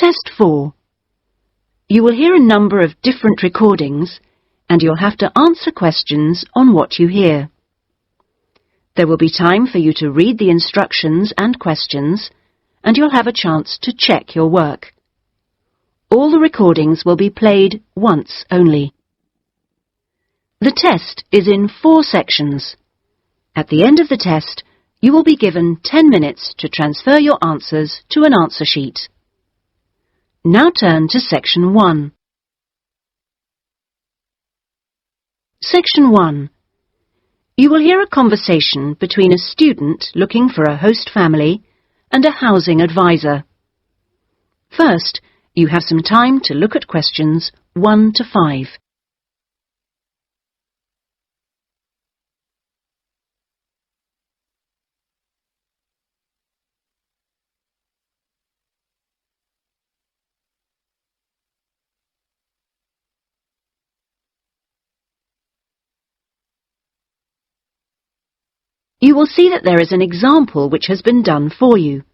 Test 4. You will hear a number of different recordings and you'll have to answer questions on what you hear. There will be time for you to read the instructions and questions and you'll have a chance to check your work. All the recordings will be played once only. The test is in 4 sections. At the end of the test, you will be given 10 minutes to transfer your answers to an answer sheet. Now turn to Section 1. Section 1. You will hear a conversation between a student looking for a host family and a housing advisor. First, you have some time to look at questions 1 to 5. You will see that there is an example which has been done for you.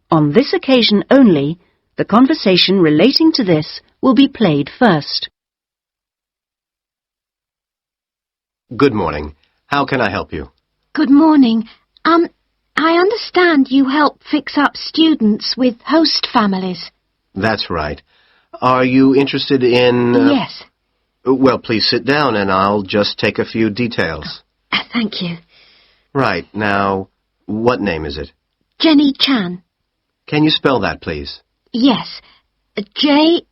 On this occasion only, the conversation relating to this will be played first. Good morning. How can I help you? Good morning. I understand you help fix up students with host families. That's right. Are you interested in... Yes. Well, please sit down and I'll just take a few details. Thank you. Right. Now, what name is it? Jenny Chan. Can you spell that, please? Yes. Jenny-Chan.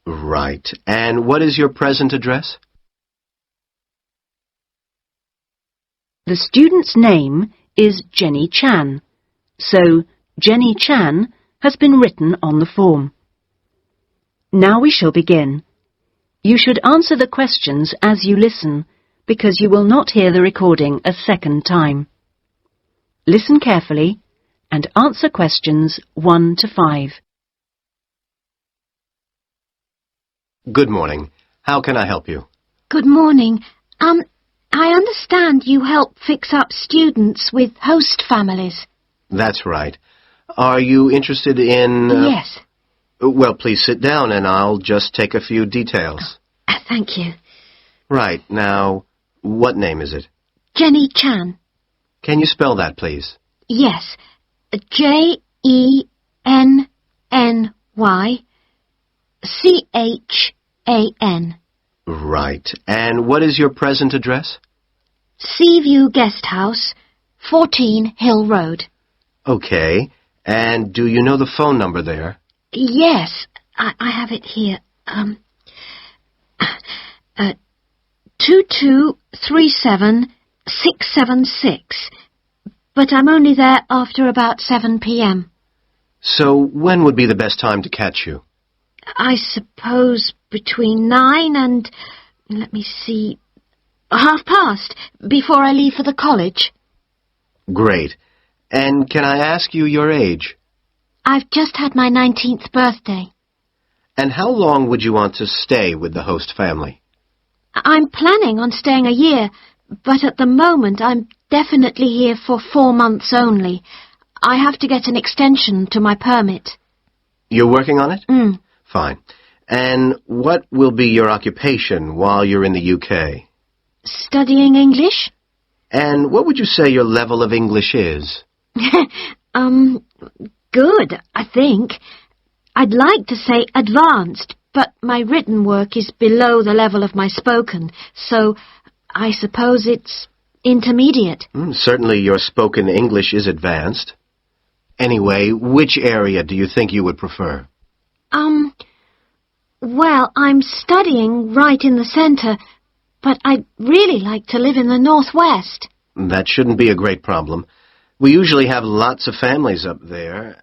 Right. And what is your present address? The student's name is Jenny Chan, so Jenny Chan has been written on the form. Now we shall begin. You should answer the questions as you listen, because you will not hear the recording a second time. Listen carefully and answer questions 1 to 5. Good morning. How can I help you? Good morning. I understand you help fix up students with host families. That's right. Are you interested in... Yes. Well, please sit down and I'll just take a few details. Thank you. Right. Now, what name is it? Jenny Chan. Can you spell that, please? Yes. Jenny-Chan. Right. And what is your present address? Seaview Guest House, 14 Hill Road. Okay. And do you know the phone number there? Yes, I have it here. 2237676. But I'm only there after about 7 p.m. So when would be the best time to catch you? I suppose between 9 and, let me see, past, before I leave for the college. Great. And can I ask you your age? I've just had my 19th birthday. And how long would you want to stay with the host family? I'm planning on staying a year, but at the moment I'm definitely here for 4 months only. I have to get an extension to my permit. You're working on it? Mm. Fine. And what will be your occupation while you're in the UK? Studying English? And what would you say your level of English is? Good, I think. I'd like to say advanced, but my written work is below the level of my spoken, so I suppose it's intermediate. Certainly your spoken English is advanced. Anyway, which area do you think you would prefer? Well, I'm studying right in the centre, but I'd really like to live in the northwest. That shouldn't be a great problem. We usually have lots of families up there.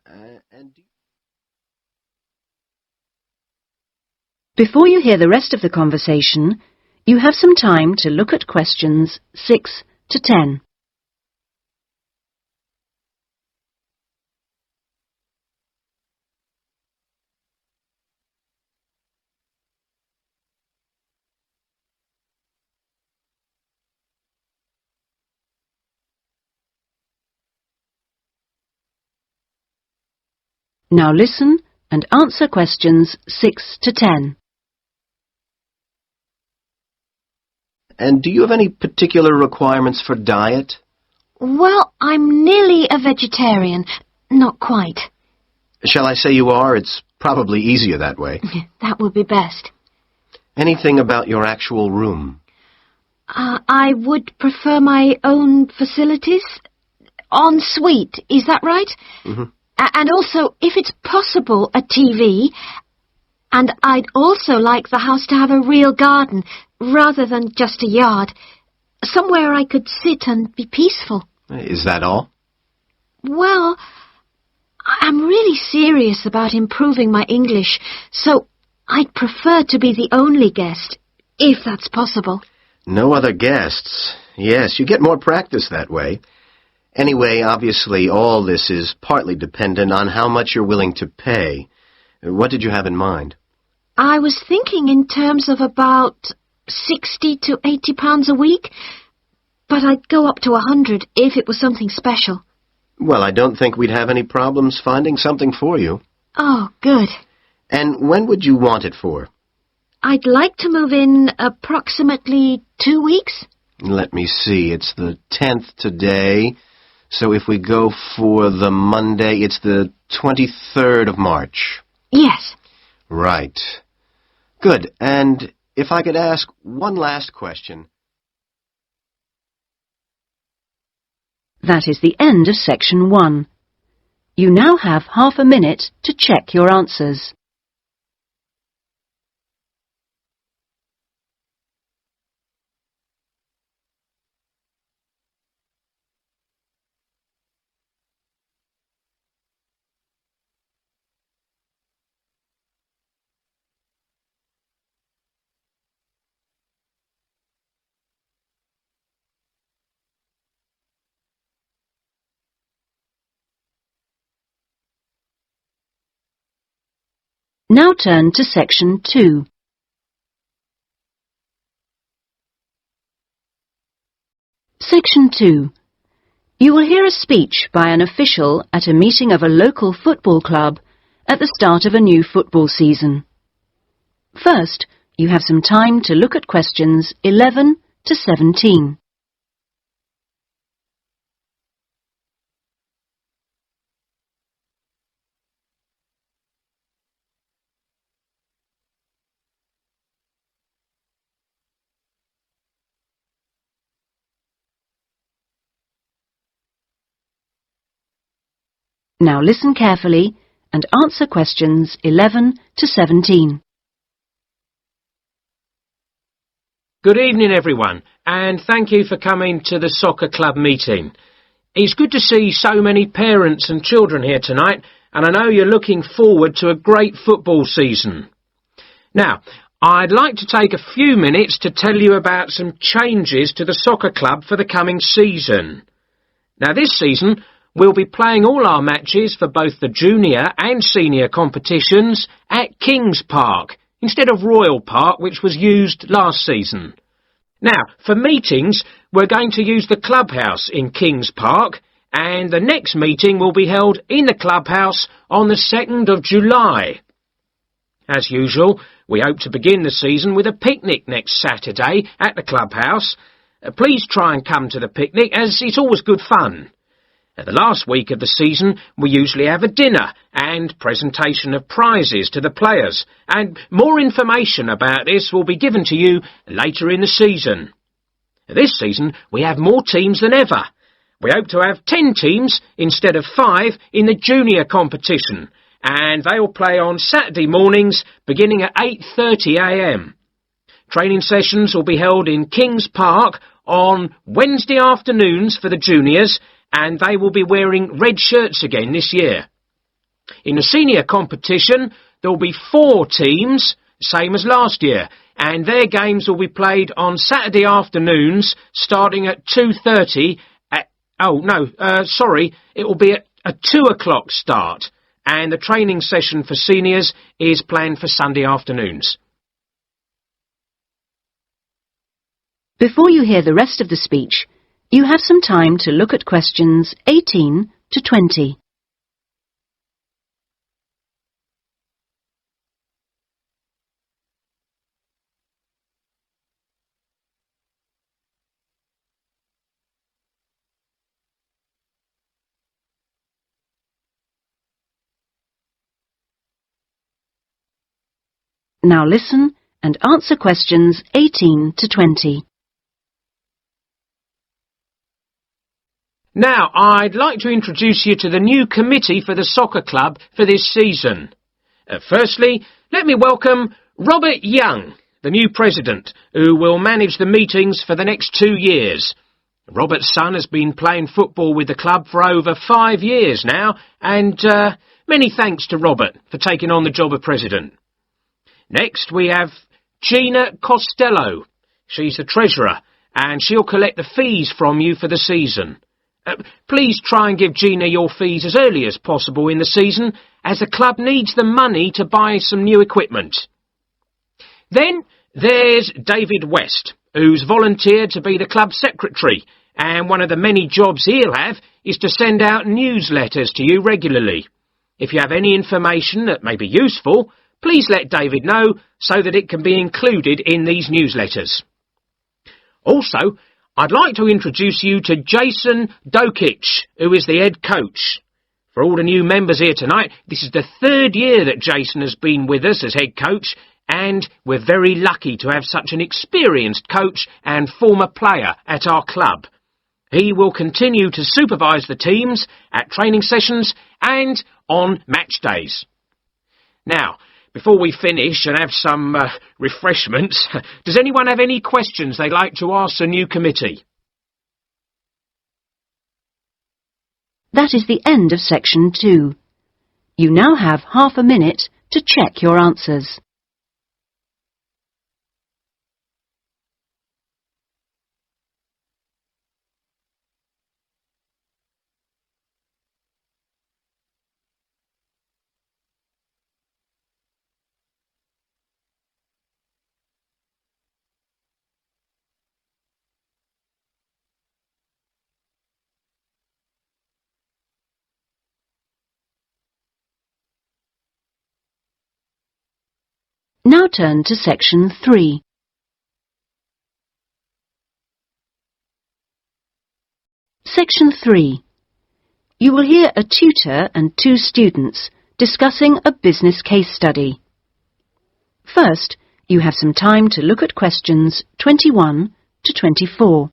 Before you hear the rest of the conversation, you have some time to look at questions 6 to 10. Now listen and answer questions 6 to 10. And do you have any particular requirements for diet? Well, I'm nearly a vegetarian. Not quite. Shall I say you are? It's probably easier that way. That would be best. Anything about your actual room? I would prefer my own facilities. En suite, is that right? Mm-hmm. And also, if it's possible, a TV. And I'd also like the house to have a real garden, rather than just a yard. Somewhere I could sit and be peaceful. Is that all? Well, I'm really serious about improving my English, so I'd prefer to be the only guest, if that's possible. No other guests. Yes, you get more practice that way. Anyway, obviously, all this is partly dependent on how much you're willing to pay. What did you have in mind? I was thinking in terms of about 60 to 80 pounds a week, but I'd go up to 100 if it was something special. Well, I don't think we'd have any problems finding something for you. Oh, good. And when would you want it for? I'd like to move in approximately 2 weeks. Let me see, it's the 10th today, so if we go for the Monday, it's the 23rd of March. Yes. Right. Good, and if I could ask one last question. That is the end of section 1. You now have half a minute to check your answers. Now turn to section 2. Section 2. You will hear a speech by an official at a meeting of a local football club at the start of a new football season. First, you have some time to look at questions 11 to 17. Now listen carefully and answer questions 11 to 17. Good evening, everyone, and thank you for coming to the soccer club meeting. It's good to see so many parents and children here tonight, and I know you're looking forward to a great football season. Now, I'd like to take a few minutes to tell you about some changes to the soccer club for the coming season. Now, this season, we'll be playing all our matches for both the junior and senior competitions at Kings Park, instead of Royal Park, which was used last season. Now, for meetings, we're going to use the clubhouse in Kings Park, and the next meeting will be held in the clubhouse on the 2nd of July. As usual, we hope to begin the season with a picnic next Saturday at the clubhouse. Please try and come to the picnic, as it's always good fun. At the last week of the season, we usually have a dinner and presentation of prizes to the players, and more information about this will be given to you later in the season. This season, we have more teams than ever. We hope to have 10 teams instead of 5 in the junior competition, and they will play on Saturday mornings beginning at 8:30 a.m. Training sessions will be held in Kings Park on Wednesday afternoons for the juniors, and they will be wearing red shirts again this year. In the senior competition, there will be 4 teams, same as last year, and their games will be played on Saturday afternoons, starting at 2:30 it will be at a 2 o'clock start, and the training session for seniors is planned for Sunday afternoons. Before you hear the rest of the speech, you have some time to look at questions 18 to 20. Now listen and answer questions 18 to 20. Now, I'd like to introduce you to the new committee for the soccer club for this season. Firstly, let me welcome Robert Young, the new president, who will manage the meetings for the next 2 years. Robert's son has been playing football with the club for over 5 years now, and many thanks to Robert for taking on the job of president. Next, we have Gina Costello. She's the treasurer, and she'll collect the fees from you for the season. Please try and give Gina your fees as early as possible in the season, as the club needs the money to buy some new equipment. Then there's David West, who's volunteered to be the club secretary, and one of the many jobs he'll have is to send out newsletters to you regularly. If you have any information that may be useful, please let David know so that it can be included in these newsletters. Also, I'd like to introduce you to Jason Dokic, who is the head coach. For all the new members here tonight, this is the 3rd year that Jason has been with us as head coach, and we're very lucky to have such an experienced coach and former player at our club. He will continue to supervise the teams at training sessions and on match days. Now, before we finish and have some refreshments, does anyone have any questions they'd like to ask the new committee? That is the end of section 2. You now have half a minute to check your answers. Now turn to section 3. Section 3. You will hear a tutor and 2 students discussing a business case study. First, you have some time to look at questions 21 to 24.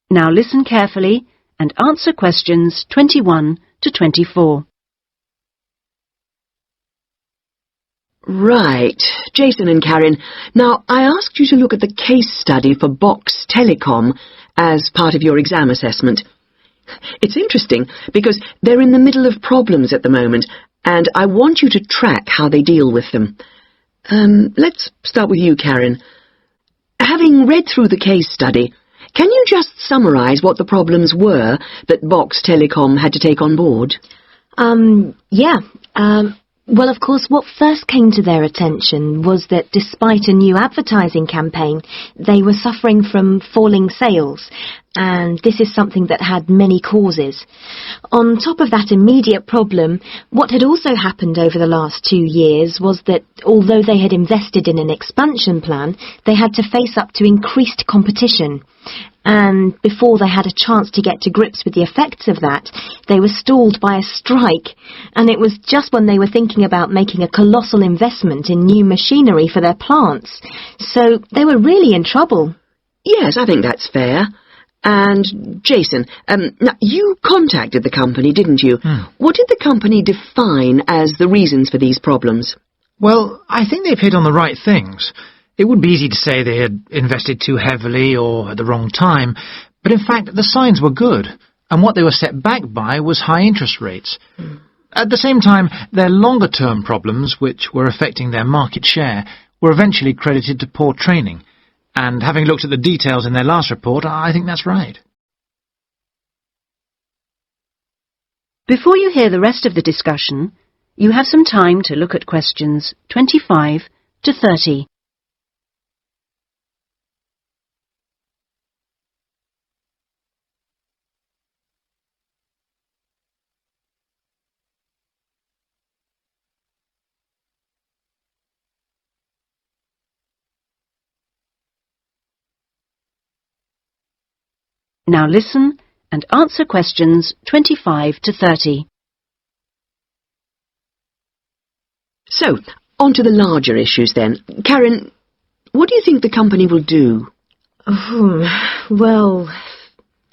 Now listen carefully and answer questions 21 to 24. Right, Jason and Karen. Now, I asked you to look at the case study for Box Telecom as part of your exam assessment. It's interesting because they're in the middle of problems at the moment, and I want you to track how they deal with them. Let's start with you, Karen. Having read through the case study, can you just summarise what the problems were that Box Telecom had to take on board? Well, of course, what first came to their attention was that despite a new advertising campaign, they were suffering from falling sales, and this is something that had many causes. On top of that immediate problem, what had also happened over the last 2 years was that although they had invested in an expansion plan, they had to face up to increased competition. And before they had a chance to get to grips with the effects of that, they were stalled by a strike. And it was just when they were thinking about making a colossal investment in new machinery for their plants. So they were really in trouble. Yes, I think that's fair. And, Jason, now you contacted the company, didn't you? What did the company define as the reasons for these problems? Well, I think they've hit on the right things. It would be easy to say they had invested too heavily or at the wrong time, but in fact the signs were good, and what they were set back by was high interest rates. At the same time, their longer-term problems, which were affecting their market share, were eventually credited to poor training, and having looked at the details in their last report, I think that's right. Before you hear the rest of the discussion, you have some time to look at questions 25 to 30. Now listen and answer questions 25 to 30. So, on to the larger issues then. Karen, what do you think the company will do? Well,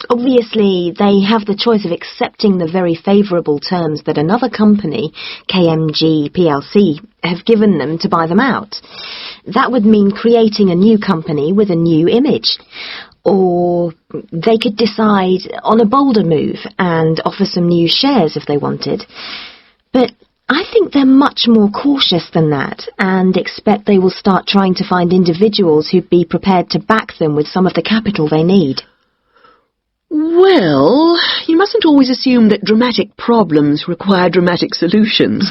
obviously they have the choice of accepting the very favourable terms that another company, KMG plc, have given them to buy them out. That would mean creating a new company with a new image. Or they could decide on a bolder move and offer some new shares if they wanted. But I think they're much more cautious than that and expect they will start trying to find individuals who'd be prepared to back them with some of the capital they need. Well, you mustn't always assume that dramatic problems require dramatic solutions.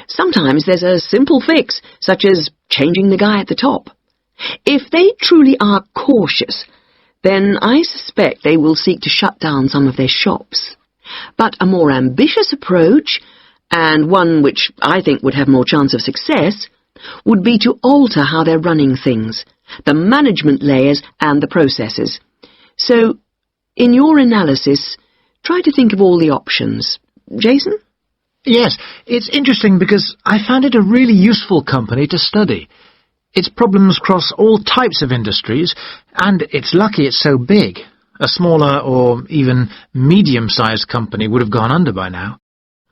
Sometimes there's a simple fix, such as changing the guy at the top. If they truly are cautious, then I suspect they will seek to shut down some of their shops. But a more ambitious approach, and one which I think would have more chance of success, would be to alter how they're running things, the management layers and the processes. So, in your analysis, try to think of all the options. Jason? Yes, it's interesting because I found it a really useful company to study. Its problems cross all types of industries, and it's lucky it's so big. A smaller or even medium-sized company would have gone under by now.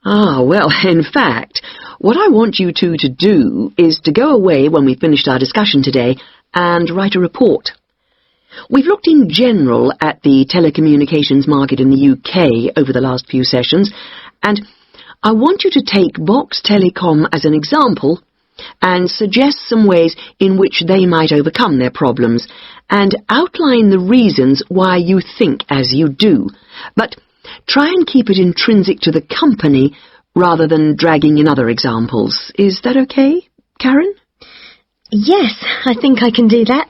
Ah, well, in fact, what I want you two to do is to go away when we've finished our discussion today and write a report. We've looked in general at the telecommunications market in the UK over the last few sessions, and I want you to take Box Telecom as an example and suggest some ways in which they might overcome their problems, and outline the reasons why you think as you do. But try and keep it intrinsic to the company rather than dragging in other examples. Is that okay, Karen? Yes, I think I can do that.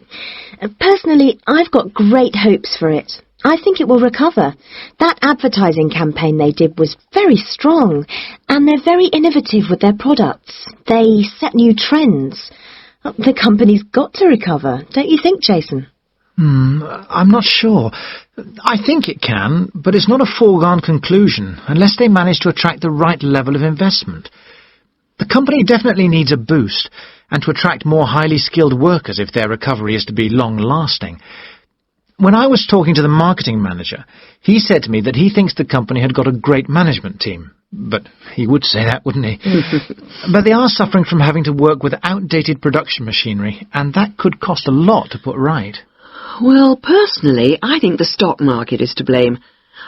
Personally, I've got great hopes for it. I think it will recover. That advertising campaign they did was very strong, and they're very innovative with their products. They set new trends. The company's got to recover, don't you think, Jason? I'm not sure. I think it can, but it's not a foregone conclusion unless they manage to attract the right level of investment. The company definitely needs a boost, and to attract more highly skilled workers if their recovery is to be long-lasting. When I was talking to the marketing manager, he said to me that he thinks the company had got a great management team. But he would say that, wouldn't he? But they are suffering from having to work with outdated production machinery, and that could cost a lot to put right. Well, personally, I think the stock market is to blame.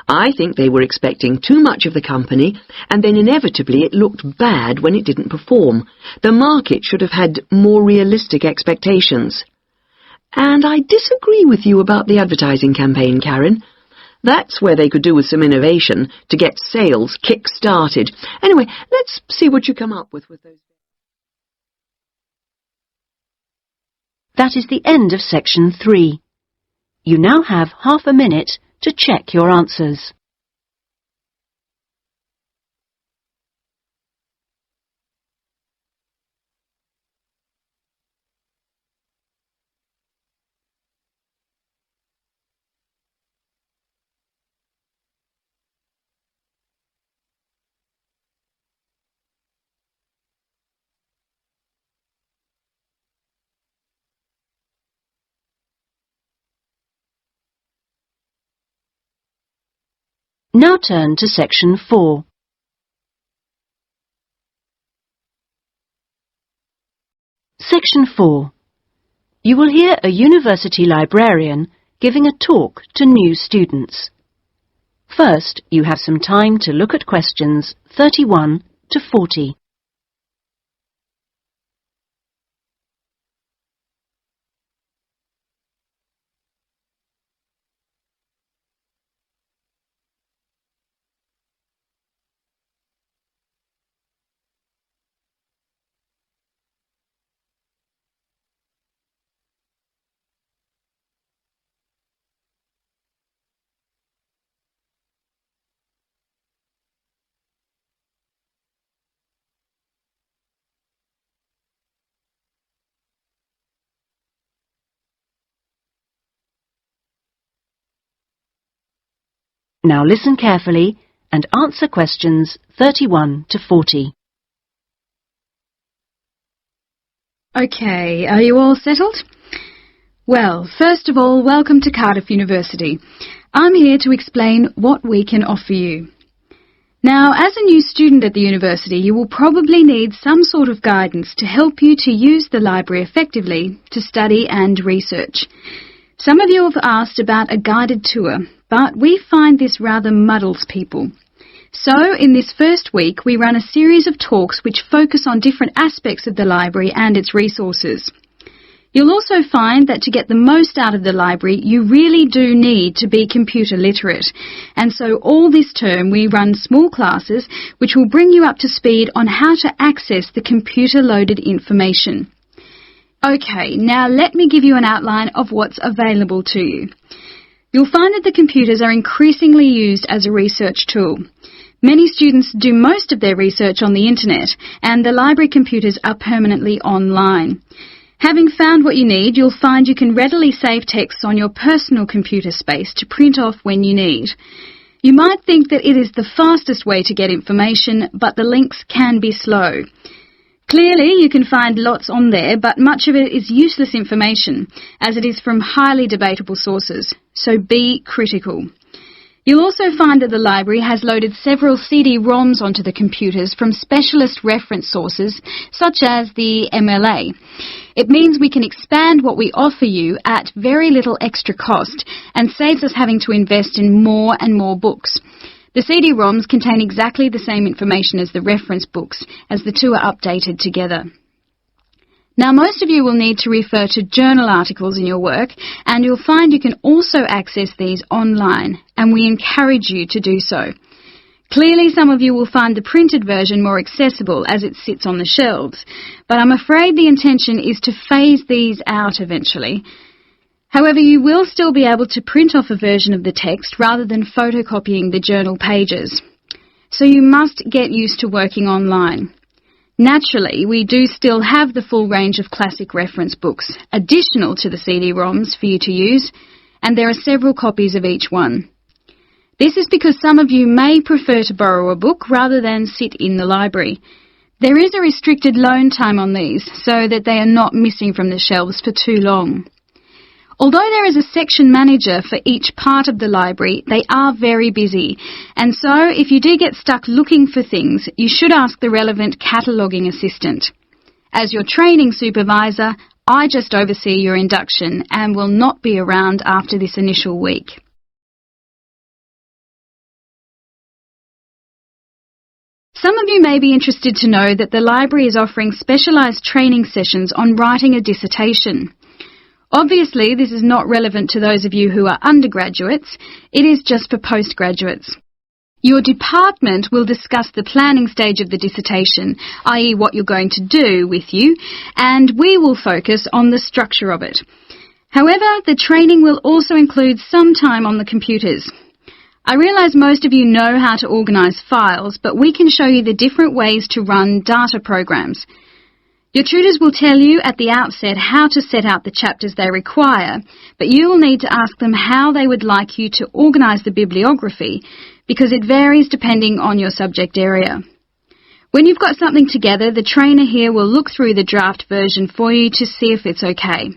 I think they were expecting too much of the company, and then inevitably it looked bad when it didn't perform. The market should have had more realistic expectations. And I disagree with you about the advertising campaign, Karen. That's where they could do with some innovation to get sales kick-started. Anyway, let's see what you come up with those. That is the end of section 3. You now have half a minute to check your answers. Now turn to section 4. Section 4. You will hear a university librarian giving a talk to new students. First, you have some time to look at questions 31 to 40. Now listen carefully and answer questions 31 to 40. OK, are you all settled? Well, first of all, welcome to Cardiff University. I'm here to explain what we can offer you. Now, as a new student at the university, you will probably need some sort of guidance to help you to use the library effectively to study and research. Some of you have asked about a guided tour, but we find this rather muddles people. So, in this first week, we run a series of talks which focus on different aspects of the library and its resources. You'll also find that to get the most out of the library, you really do need to be computer literate. And so all this term we run small classes which will bring you up to speed on how to access the computer-loaded information. OK, now let me give you an outline of what's available to you. You'll find that the computers are increasingly used as a research tool. Many students do most of their research on the internet, and the library computers are permanently online. Having found what you need, you'll find you can readily save texts on your personal computer space to print off when you need. You might think that it is the fastest way to get information, but the links can be slow. Clearly, you can find lots on there, but much of it is useless information, as it is from highly debatable sources, so be critical. You'll also find that the library has loaded several CD-ROMs onto the computers from specialist reference sources, such as the MLA. It means we can expand what we offer you at very little extra cost and saves us having to invest in more and more books. The CD-ROMs contain exactly the same information as the reference books, as the two are updated together. Now, most of you will need to refer to journal articles in your work, and you'll find you can also access these online, and we encourage you to do so. Clearly, some of you will find the printed version more accessible as it sits on the shelves, but I'm afraid the intention is to phase these out eventually. However, you will still be able to print off a version of the text rather than photocopying the journal pages. So you must get used to working online. Naturally, we do still have the full range of classic reference books, additional to the CD-ROMs for you to use, and there are several copies of each one. This is because some of you may prefer to borrow a book rather than sit in the library. There is a restricted loan time on these, so that they are not missing from the shelves for too long. Although there is a section manager for each part of the library, they are very busy, and so if you do get stuck looking for things, you should ask the relevant cataloguing assistant. As your training supervisor, I just oversee your induction and will not be around after this initial week. Some of you may be interested to know that the library is offering specialised training sessions on writing a dissertation. Obviously, this is not relevant to those of you who are undergraduates. It is just for postgraduates. Your department will discuss the planning stage of the dissertation, i.e. what you're going to do with you, and we will focus on the structure of it. However, the training will also include some time on the computers. I realise most of you know how to organise files, but we can show you the different ways to run data programs. Your tutors will tell you at the outset how to set out the chapters they require, but you will need to ask them how they would like you to organise the bibliography, because it varies depending on your subject area. When you've got something together, the trainer here will look through the draft version for you to see if it's okay.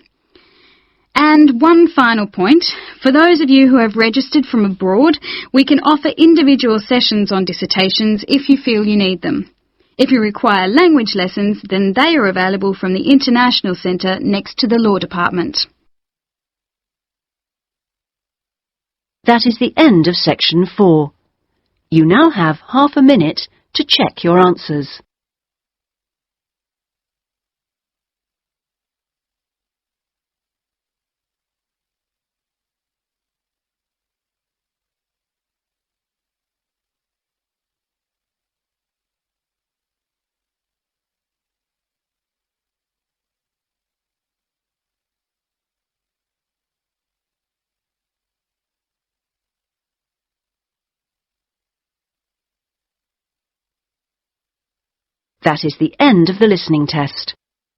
And one final point, for those of you who have registered from abroad, we can offer individual sessions on dissertations if you feel you need them. If you require language lessons, then they are available from the International Centre next to the Law Department. That is the end of section 4. You now have half a minute to check your answers. That is the end of the listening test.